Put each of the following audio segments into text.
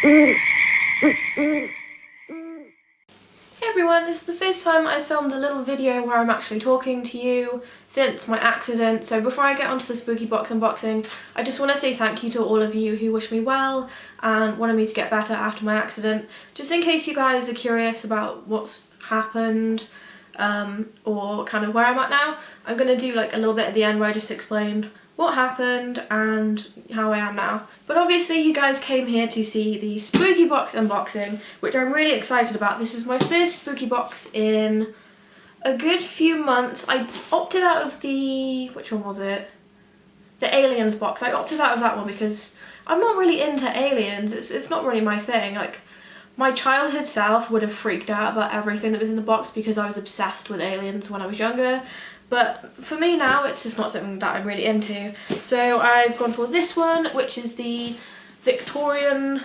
Hey everyone, this is the first time I filmed a little video where I'm actually talking to you since my accident. So before I get onto the spooky box unboxing, I just want to say thank you to all of you who wish me well and wanted me to get better after my accident. Just in case you guys are curious about what's happened or kind of where I'm at now, I'm going to do like a little bit at the end where I just explained what happened and how I am now. But obviously you guys came here to see the spooky box unboxing, which I'm really excited about. This is my first spooky box in a good few months. I opted out of the, which one was it? The Aliens box. I opted out of that one because I'm not really into aliens. It's not really my thing. Like, my childhood self would have freaked out about everything that was in the box because I was obsessed with aliens when I was younger. But for me now, it's just not something that I'm really into. So I've gone for this one, which is the Victorian...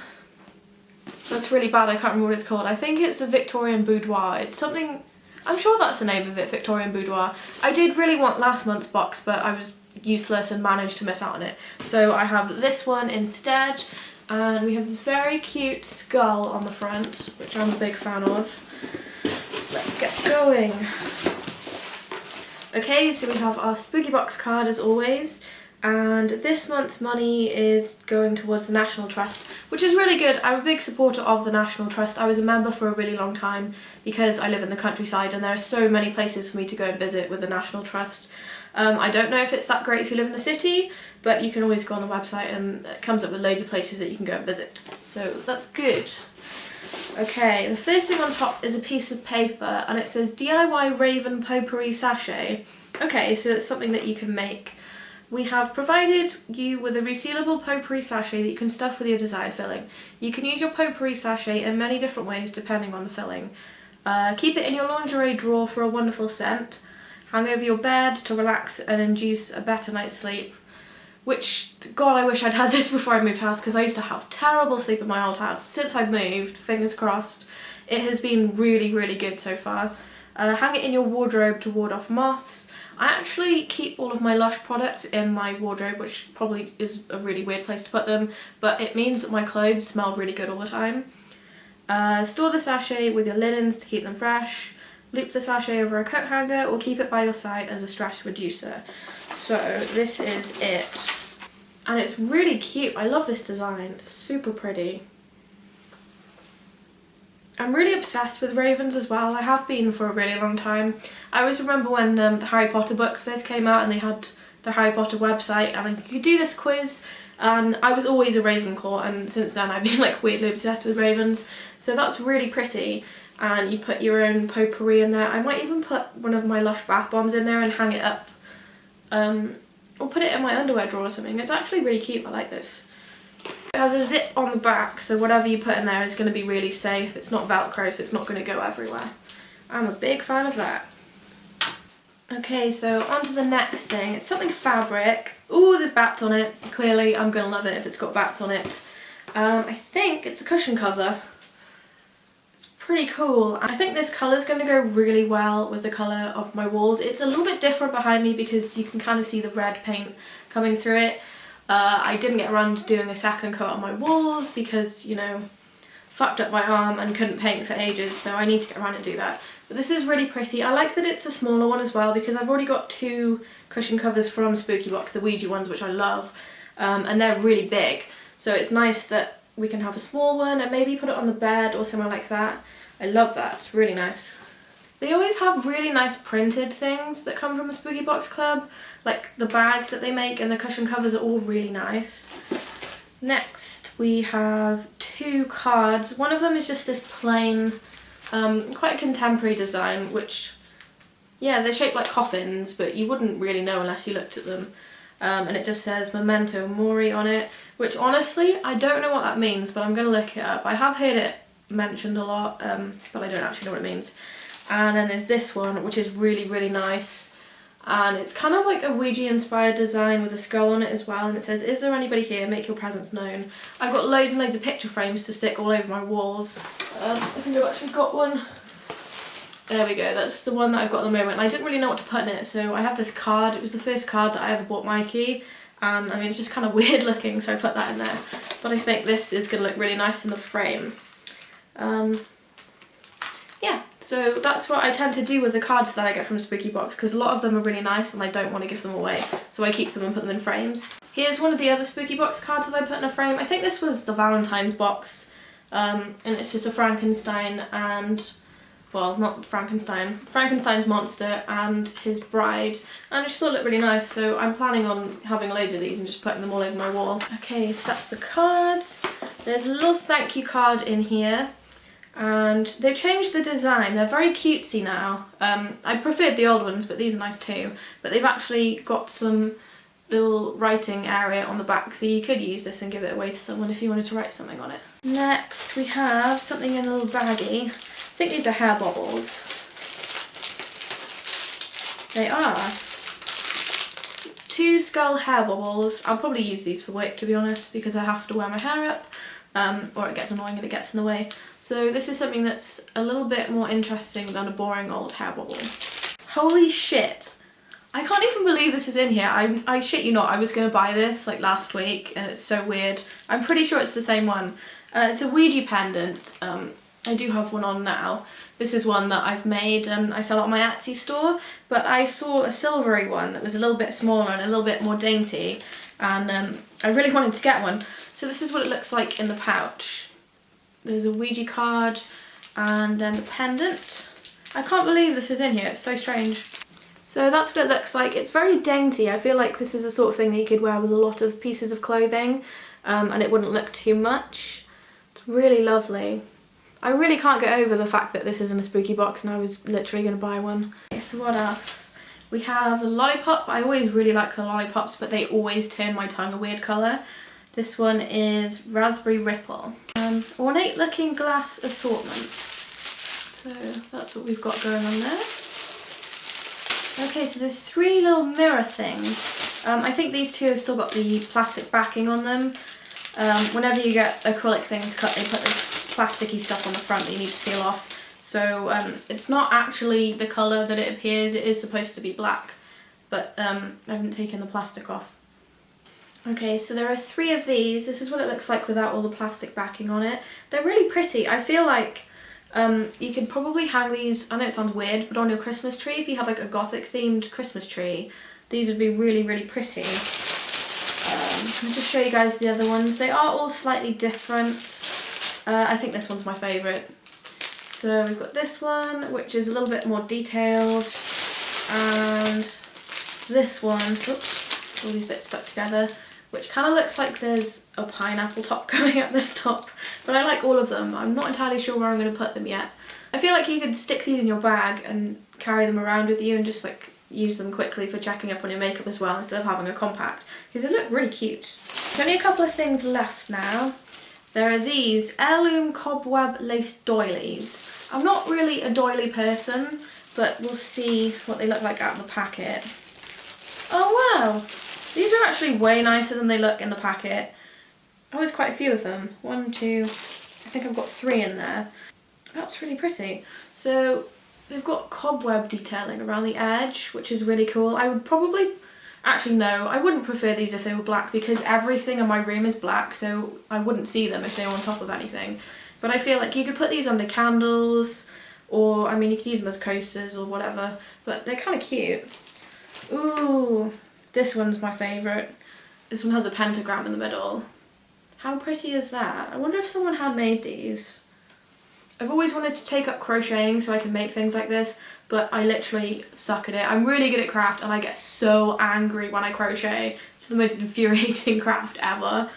That's really bad, I can't remember what it's called. I think it's the Victorian Boudoir. It's something... I'm sure that's the name of it, Victorian Boudoir. I did really want last month's box, but I was useless and managed to miss out on it. So I have this one instead. And we have this very cute skull on the front, which I'm a big fan of. Let's get going. Okay, so we have our spooky box card as always, and this month's money is going towards the National Trust, which is really good. I'm a big supporter of the National Trust. I was a member for a really long time because I live in the countryside and there are so many places for me to go and visit with the National Trust. I don't know if it's that great if you live in the city, but you can always go on the website and it comes up with loads of places that you can go and visit. So that's good. Okay, the first thing on top is a piece of paper and it says DIY Raven Potpourri Sachet. Okay, so it's something that you can make. We have provided you with a resealable potpourri sachet that you can stuff with your desired filling. You can use your potpourri sachet in many different ways depending on the filling. Keep it in your lingerie drawer for a wonderful scent. Hang over your bed to relax and induce a better night's sleep. Which, God, I wish I'd had this before I moved house because I used to have terrible sleep in my old house. Since I've moved, fingers crossed, it has been really, really good so far. Hang it in your wardrobe to ward off moths. I actually keep all of my Lush products in my wardrobe, which probably is a really weird place to put them, but it means that my clothes smell really good all the time. Store the sachet with your linens to keep them fresh. Loop the sachet over a coat hanger or keep it by your side as a stress reducer. So this is it. And it's really cute. I love this design. It's super pretty. I'm really obsessed with ravens as well. I have been for a really long time. I always remember when the Harry Potter books first came out and they had the Harry Potter website and you could do this quiz, and I was always a Ravenclaw, and since then I've been like weirdly obsessed with ravens. So that's really pretty, and you put your own potpourri in there. I might even put one of my Lush bath bombs in there and hang it up, or put it in my underwear drawer or something. It's actually really cute. I like this. It has a zip on the back, so whatever you put in there is going to be really safe. It's not Velcro, so it's not going to go everywhere. I'm a big fan of that. Okay, so on to the next thing. It's something fabric. Ooh, there's bats on it. Clearly, I'm going to love it if it's got bats on it. I think it's a cushion cover. It's pretty cool. I think this colour's going to go really well with the colour of my walls. It's a little bit different behind me because you can kind of see the red paint coming through it. I didn't get around to doing a second coat on my walls because, you know, fucked up my arm and couldn't paint for ages, so I need to get around and do that. But this is really pretty. I like that it's a smaller one as well because I've already got two cushion covers from Spooky Box, the Ouija ones, which I love, and they're really big. So it's nice that we can have a small one and maybe put it on the bed or somewhere like that. I love that. It's really nice. They always have really nice printed things that come from a Spooky Box Club, like the bags that they make and the cushion covers are all really nice. Next we have two cards. One of them is just this plain, quite a contemporary design, which, yeah, they're shaped like coffins, but you wouldn't really know unless you looked at them. And it just says Memento Mori on it, which honestly, I don't know what that means, but I'm going to look it up. I have heard it mentioned a lot, but I don't actually know what it means. And then there's this one, which is really, really nice. And it's kind of like a Ouija-inspired design with a skull on it as well. And it says, "Is there anybody here? Make your presence known." I've got loads and loads of picture frames to stick all over my walls. I think I've actually got one. There we go, that's the one that I've got at the moment. And I didn't really know what to put in it, so I have this card. It was the first card that I ever bought Mikey. and I mean it's just kind of weird looking, so I put that in there. But I think this is going to look really nice in the frame. Yeah, so that's what I tend to do with the cards that I get from Spooky Box, because a lot of them are really nice and I don't want to give them away, so I keep them and put them in frames. Here's one of the other Spooky Box cards that I put in a frame. I think this was the Valentine's box, and it's just a Frankenstein and, well, not Frankenstein, Frankenstein's monster and his bride, and I just thought it looked really nice, so I'm planning on having loads of these and just putting them all over my wall. Okay, so that's the cards. There's a little thank you card in here. And they've changed the design. They're very cutesy now. I preferred the old ones, but these are nice too. But they've actually got some little writing area on the back, so you could use this and give it away to someone if you wanted to write something on it. Next we have something in a little baggie. I think these are hair bobbles. They are 2 skull hair bobbles. I'll probably use these for work, to be honest, because I have to wear my hair up. Or it gets annoying and it gets in the way. So this is something that's a little bit more interesting than a boring old hair bobble. Holy shit! I can't even believe this is in here. I shit you not, I was going to buy this like last week and it's so weird. I'm pretty sure it's the same one. It's a Ouija pendant. I do have one on now. This is one that I've made and I sell it on my Etsy store, but I saw a silvery one that was a little bit smaller and a little bit more dainty, and I really wanted to get one. So this is what it looks like in the pouch. There's a Ouija card and then the pendant. I can't believe this is in here, it's so strange. So that's what it looks like. It's very dainty. I feel like this is the sort of thing that you could wear with a lot of pieces of clothing, and it wouldn't look too much. It's really lovely. I really can't get over the fact that this is in a Spooky Box and I was literally going to buy one. Okay, so what else? We have the lollipop. I always really like the lollipops, but they always turn my tongue a weird colour. This one is Raspberry Ripple. Ornate looking glass assortment. So that's what we've got going on there. Okay, so there's 3 little mirror things. I think these 2 have still got the plastic backing on them. Whenever you get acrylic things cut, they put this plasticky stuff on the front that you need to peel off. So it's not actually the colour that it appears. It is supposed to be black, but I haven't taken the plastic off. Okay, so there are 3 of these. This is what it looks like without all the plastic backing on it. They're really pretty. I feel like you could probably hang these, I know it sounds weird, but on your Christmas tree, if you had like a gothic themed Christmas tree, these would be really, really pretty. I'll just show you guys the other ones. They are all slightly different. I think this one's my favourite. So we've got this one, which is a little bit more detailed, and this one, oops, all these bits stuck together, which kind of looks like there's a pineapple top going at the top, but I like all of them. I'm not entirely sure where I'm going to put them yet. I feel like you could stick these in your bag and carry them around with you and just like use them quickly for checking up on your makeup as well, instead of having a compact, because they look really cute. There's only a couple of things left now. There are these heirloom cobweb lace doilies. I'm not really a doily person, but we'll see what they look like out of the packet. Oh wow! These are actually way nicer than they look in the packet. Oh, there's quite a few of them. 1, 2, I think I've got 3 in there. That's really pretty. So they've got cobweb detailing around the edge, which is really cool. I would probably, actually no, I wouldn't prefer these if they were black, because everything in my room is black, so I wouldn't see them if they were on top of anything. But I feel like you could put these under candles, or I mean you could use them as coasters or whatever, but they're kind of cute. Ooh, this one's my favourite. This one has a pentagram in the middle. How pretty is that? I wonder if someone had made these. I've always wanted to take up crocheting so I can make things like this, but I literally suck at it. I'm really good at craft and I get so angry when I crochet. It's the most infuriating craft ever.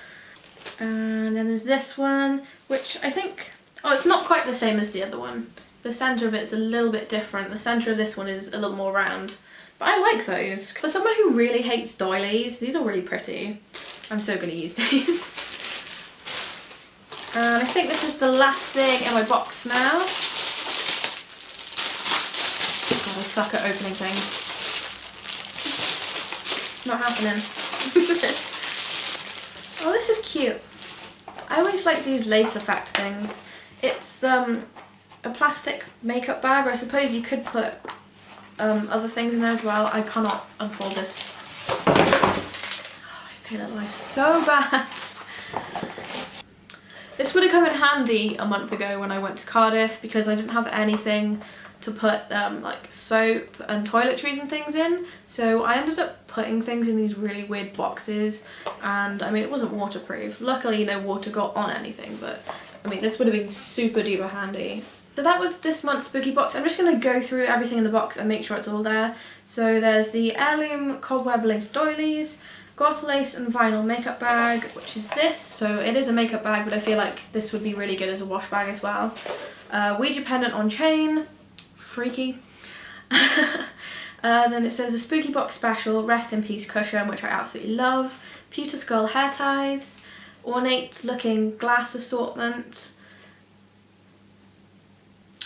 And then there's this one, which I think, oh, it's not quite the same as the other one. The centre of it's a little bit different. The centre of this one is a little more round. But I like those. For someone who really hates doilies, these are really pretty. I'm so going to use these. And I think this is the last thing in my box now. God, I suck at opening things. It's not happening. Oh, this is cute. I always like these lace effect things. It's a plastic makeup bag, or I suppose you could put other things in there as well. I cannot unfold this. Oh, I Complicated life so bad. This would have come in handy a month ago when I went to Cardiff because I didn't have anything to put like soap and toiletries and things in, so I ended up putting things in these really weird boxes, and I mean it wasn't waterproof. Luckily no water got on anything, but I mean this would have been super duper handy. So that was this month's spooky box. I'm just going to go through everything in the box and make sure it's all there. So there's the heirloom cobweb lace doilies, goth lace and vinyl makeup bag, which is this. So it is a makeup bag, but I feel like this would be really good as a wash bag as well. Ouija pendant on chain, freaky. Then it says a spooky box special, rest in peace cushion, which I absolutely love. Pewter skull hair ties, ornate looking glass assortment.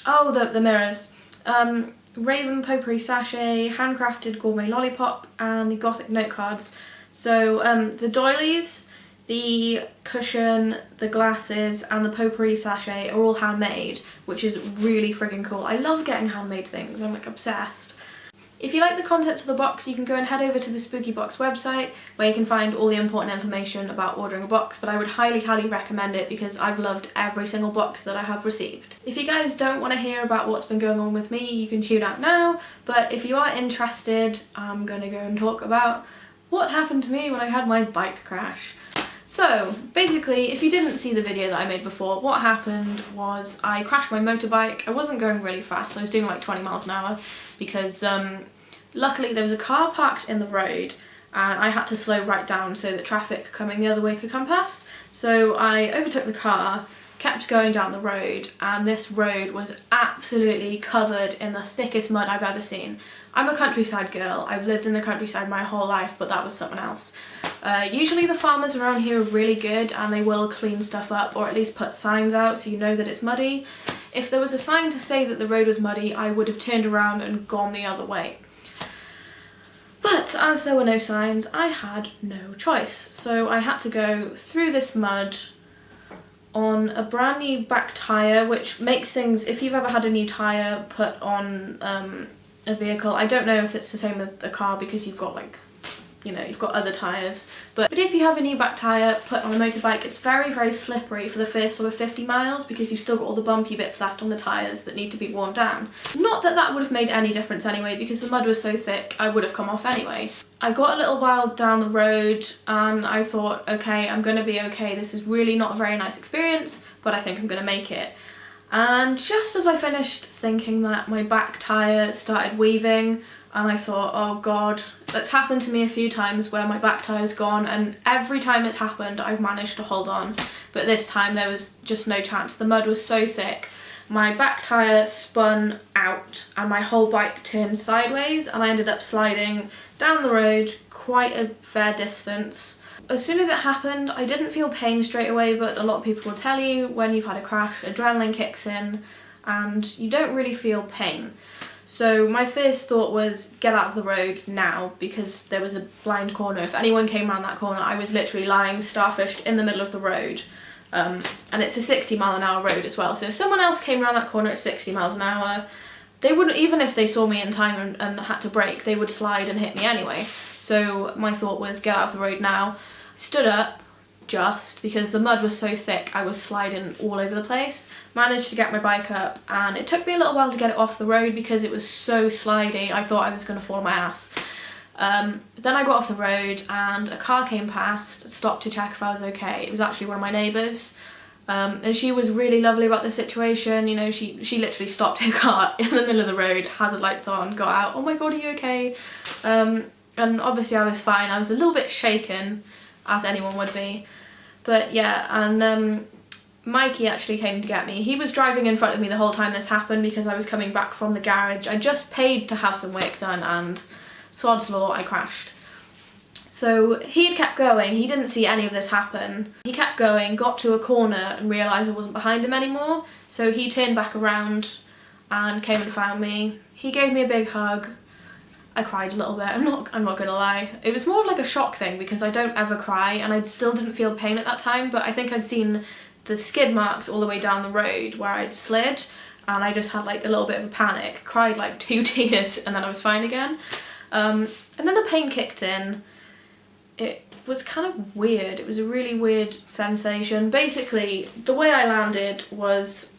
Oh, the mirrors. Raven potpourri sachet, handcrafted gourmet lollipop, and the gothic note cards. So the doilies, the cushion, the glasses, and the potpourri sachet are all handmade, which is really friggin' cool. I love getting handmade things, I'm like obsessed. If you like the contents of the box, you can go and head over to the Spooky Box website where you can find all the important information about ordering a box, but I would highly recommend it because I've loved every single box that I have received. If you guys don't want to hear about what's been going on with me, you can tune out now, but if you are interested, I'm going to go and talk about what happened to me when I had my bike crash. So basically, if you didn't see the video that I made before, what happened was I crashed my motorbike. I wasn't going really fast, I was doing like 20 miles an hour because luckily there was a car parked in the road and I had to slow right down so that traffic coming the other way could come past. So I overtook the car, kept going down the road, and this road was absolutely covered in the thickest mud I've ever seen. I'm a countryside girl, I've lived in the countryside my whole life, but that was something else. Usually the farmers around here are really good and they will clean stuff up or at least put signs out so you know that it's muddy. If there was a sign to say that the road was muddy, I would have turned around and gone the other way. But as there were no signs, I had no choice. So I had to go through this mud on a brand new back tyre, which makes things, if you've ever had a new tyre put on a vehicle, I don't know if it's the same with a car because you've got like, you know, you've got other tyres, but if you have a new back tyre put on a motorbike, it's very slippery for the first sort of 50 miles because you've still got all the bumpy bits left on the tyres that need to be worn down. Not that that would have made any difference anyway because the mud was so thick I would have come off anyway. I got a little while down the road and I thought, okay, I'm gonna be okay, this is really not a very nice experience, but I think I'm gonna make it. And just as I finished thinking that, my back tyre started weaving and I thought, oh god, that's happened to me a few times where my back tyre's gone, and every time it's happened I've managed to hold on, but this time there was just no chance. The mud was so thick. My back tyre spun out and my whole bike turned sideways and I ended up sliding down the road quite a fair distance. As soon as it happened, I didn't feel pain straight away, but a lot of people will tell you when you've had a crash, adrenaline kicks in and you don't really feel pain. So my first thought was get out of the road now because there was a blind corner. If anyone came around that corner, I was literally lying starfished in the middle of the road. And it's a 60-mile-an-hour road as well. So if someone else came around that corner at 60 miles an hour, they wouldn't, even if they saw me in time and had to brake, they would slide and hit me anyway. So my thought was get out of the road now. I stood up just because the mud was so thick I was sliding all over the place. Managed to get my bike up and it took me a little while to get it off the road because it was so slidey I thought I was going to fall on my ass. Then I got off the road and a car came past, stopped to check if I was okay. It was actually one of my neighbours. And she was really lovely about the situation, you know, she literally stopped her car in the middle of the road, hazard lights on, got out, oh my god, are you okay? And obviously I was fine. I was a little bit shaken, as anyone would be. But yeah, and Mikey actually came to get me. He was driving in front of me the whole time this happened because I was coming back from the garage. I just paid to have some work done and sod's law, I crashed. So he had kept going, he didn't see any of this happen. He kept going, got to a corner and realised I wasn't behind him anymore. So he turned back around and came and found me. He gave me a big hug. I cried a little bit, I'm not gonna lie. It was more of like a shock thing because I don't ever cry and I still didn't feel pain at that time, but I think I'd seen the skid marks all the way down the road where I'd slid and I just had like a little bit of a panic, cried like 2 tears and then I was fine again. And then the pain kicked in. was kind of weird. It was a really weird sensation. Basically, the way I landed was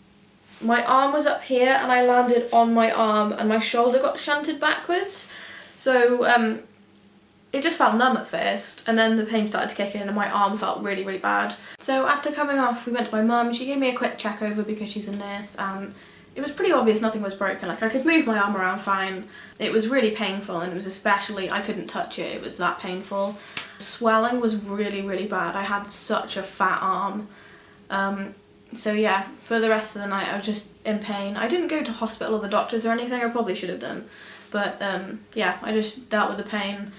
my arm was up here and I landed on my arm and my shoulder got shunted backwards. So it just felt numb at first, and then the pain started to kick in and my arm felt really, really bad. So after coming off, we went to my mum. She gave me a quick check over because she's a nurse, and it was pretty obvious nothing was broken. Like, I could move my arm around fine. It was really painful, and it was especially, I couldn't touch it. It was that painful. Swelling was really, really bad. I had such a fat arm. So yeah, for the rest of the night I was just in pain. I didn't go to hospital or the doctors or anything. I probably should have done. But yeah, I just dealt with the pain.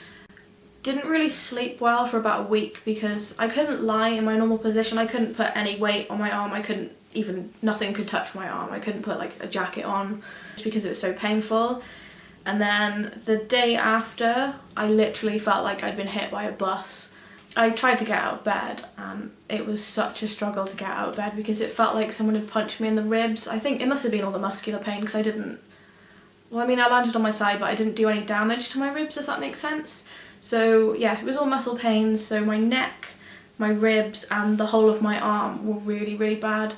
Didn't really sleep well for about a week because I couldn't lie in my normal position. I couldn't put any weight on my arm. I couldn't even, nothing could touch my arm. I couldn't put like a jacket on just because it was so painful. And then the day after, I literally felt like I'd been hit by a bus. I tried to get out of bed and it was such a struggle to get out of bed because it felt like someone had punched me in the ribs. I think it must have been all the muscular pain because I didn't, well, I mean, I landed on my side, but I didn't do any damage to my ribs, if that makes sense. So yeah, it was all muscle pains. So my neck, my ribs and the whole of my arm were really, really bad.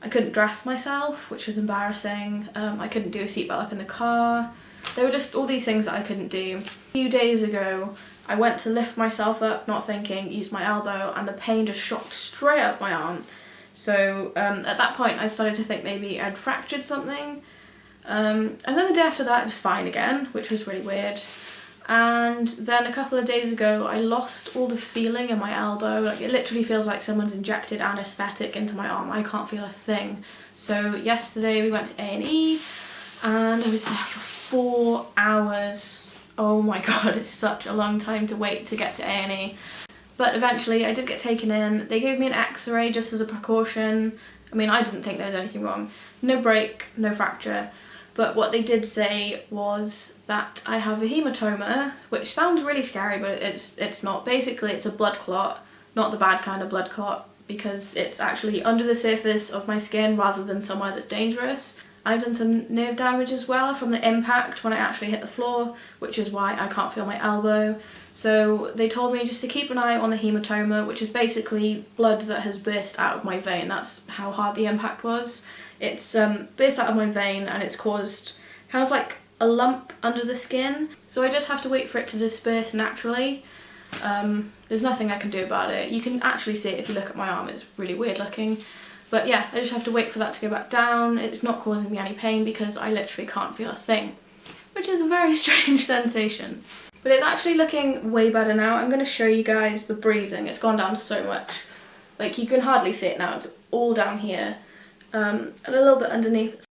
I couldn't dress myself, which was embarrassing. I couldn't do a seatbelt up in the car. There were just all these things that I couldn't do. A few days ago, I went to lift myself up, not thinking, used my elbow, and the pain just shot straight up my arm. So at that point, I started to think maybe I'd fractured something. And then the day after that, it was fine again, which was really weird. And then a couple of days ago, I lost all the feeling in my elbow. Like, it literally feels like someone's injected anaesthetic into my arm. I can't feel a thing. So yesterday we went to A&E and I was there for 4 hours. Oh my god, it's such a long time to wait to get to A&E. But eventually I did get taken in. They gave me an x-ray just as a precaution. I mean, I didn't think there was anything wrong. No break, no fracture. But what they did say was that I have a hematoma, which sounds really scary, but it's not. Basically, it's a blood clot, not the bad kind of blood clot, because it's actually under the surface of my skin rather than somewhere that's dangerous. I've done some nerve damage as well from the impact when I actually hit the floor, which is why I can't feel my elbow. So they told me just to keep an eye on the hematoma, which is basically blood that has burst out of my vein. That's how hard the impact was. It's burst out of my vein and it's caused kind of like a lump under the skin. So I just have to wait for it to disperse naturally. There's nothing I can do about it. You can actually see it if you look at my arm. It's really weird looking. But yeah, I just have to wait for that to go back down. It's not causing me any pain because I literally can't feel a thing, which is a very strange sensation. But it's actually looking way better now. I'm going to show you guys the bruising. It's gone down so much. Like, you can hardly see it now. It's all down here and a little bit underneath.